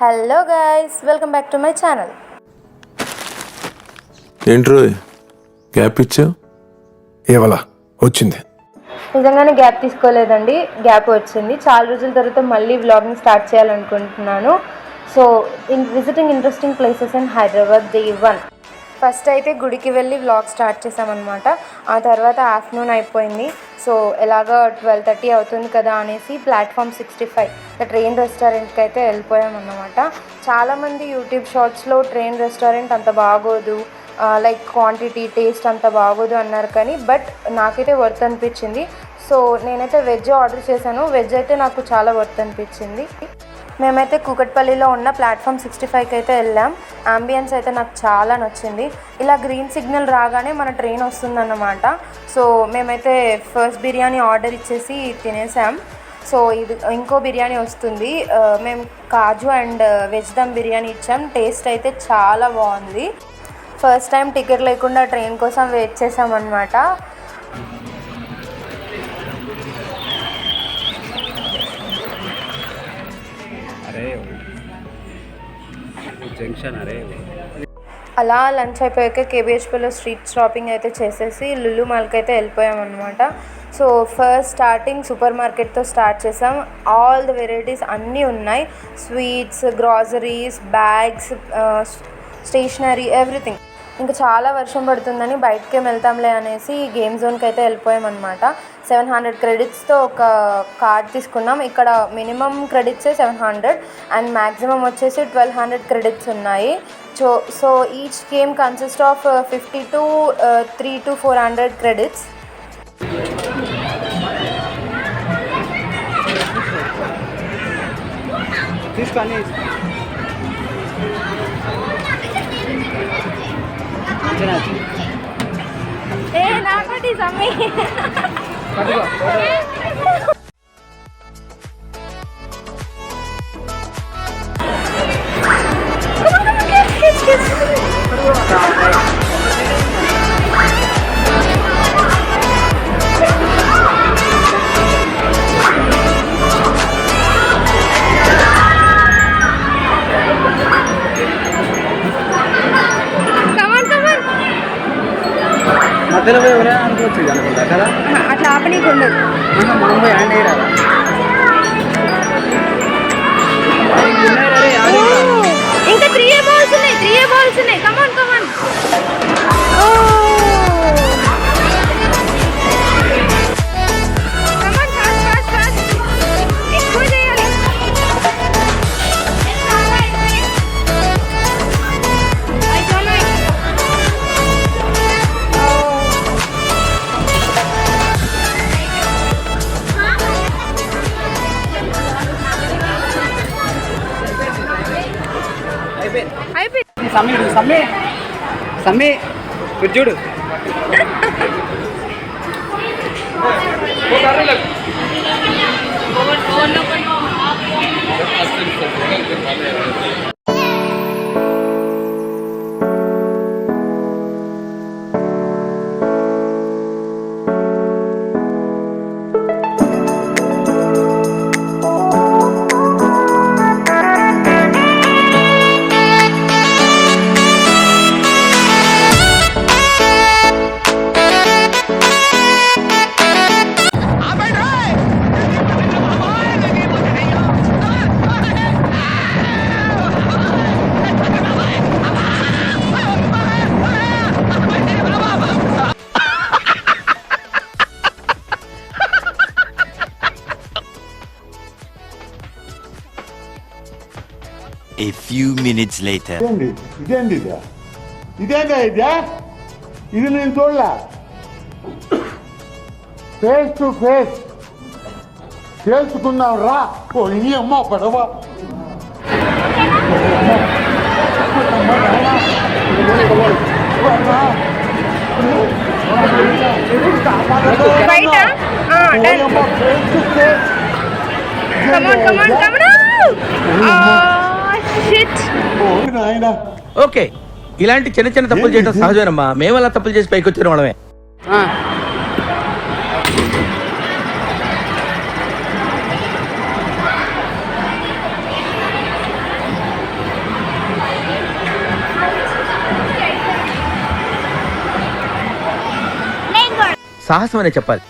Hello guys, welcome back to my channel. ఏంట్రో gap ఇచ్చావు? ఏవలా వచ్చింది? నిజంగానే గ్యాప్ తీసుకోలేదండి, గ్యాప్ వచ్చింది. చాలా రోజుల తర్వాత మళ్ళీ వ్లాగింగ్ స్టార్ట్ చేయాలనుకుంటున్నాను. So visiting interesting places in Hyderabad day 1. First అయితే గుడికి వెళ్ళి వ్లాగ్ స్టార్ట్ చేసామన్నమాట. ఆ తర్వాత ఆఫ్టర్నూన్ అయిపోయింది. సో ఎలాగో 12:30 అవుతుంది కదా అనేసి ప్లాట్ఫామ్ 65 ట్రైన్ రెస్టారెంట్కి అయితే వెళ్ళిపోయామన్నమాట. చాలామంది యూట్యూబ్ షార్ట్స్లో ట్రైన్ రెస్టారెంట్ అంత బాగోదు, లైక్ క్వాంటిటీ టేస్ట్ అంత బాగోదు అన్నారు, కానీ బట్ నాకైతే వర్త్ అనిపించింది. సో నేనైతే వెజ్ ఆర్డర్ చేశాను. వెజ్ అయితే నాకు చాలా వర్త్ అనిపించింది. మేమైతే కూకట్పల్లిలో ఉన్న ప్లాట్ఫామ్ 65కి అయితే వెళ్ళాం. అంబియన్స్ అయితే నాకు చాలా నచ్చింది. ఇలా గ్రీన్ సిగ్నల్ రాగానే మన ట్రైన్ వస్తుందన్నమాట. సో మేమైతే ఫస్ట్ బిర్యానీ ఆర్డర్ ఇచ్చేసి తినేసాం. సో ఇది ఇంకో బిర్యానీ వస్తుంది. మేము కాజు అండ్ వెజ్ దమ్ బిర్యానీ ఇచ్చాం. టేస్ట్ అయితే చాలా బాగుంది. ఫస్ట్ టైం టికెట్ లేకుండా ట్రైన్ కోసం వెయిట్ చేసామన్నమాట. అలా లంచ్ అయిపోయాక కేబిహెచ్పిలో స్ట్రీట్ షాపింగ్ అయితే చేసేసి లులు మాల్కి అయితే వెళ్ళిపోయామన్నమాట. సో ఫస్ట్ స్టార్టింగ్ సూపర్ మార్కెట్తో స్టార్ట్ చేసాం. ఆల్ ద వెరైటీస్ అన్నీ ఉన్నాయి. Sweets, groceries, bags, stationery, everything. ఇంకా చాలా వర్షం పడుతుందని బయటకే వెళ్తాంలే అనేసి గేమ్ జోన్కి అయితే వెళ్ళిపోయామన్నమాట. 700 క్రెడిట్స్తో ఒక కార్డ్ తీసుకున్నాం. ఇక్కడ మినిమం క్రెడిట్సే 700 అండ్ మ్యాక్సిమం వచ్చేసి 1200 క్రెడిట్స్ ఉన్నాయి. So each game consist of 50 to 300 to 400 credits. నాకోటి సమ్మె మధ్యలో ఎవరైనా అనుకోవచ్చు అనుకుంటా కదా, అట్లా ఆపనీకి ఉండదు. మనం పోయి హ్యాండ్ వేయరాదా? ఇంకా 3 balls ఉన్నాయి. కమాన్ ఎక్కువ చేయాలి. సమ్మె ఇప్పుడు చూడు. A few minutes later. ఇదేందా ఇది నేను చూడలే. ఫేస్ టు ఫేస్ చేసుకుందాం రా. ఈ అమ్మ పడవ ఓకే, ఇలాంటి చిన్న చిన్న తప్పులు చేయడం సహజమేనమ్మా. మేము అలా తప్పులు చేసి పైకి వచ్చిన వాళ్ళమే. సాహసం అనే చెప్పాలి.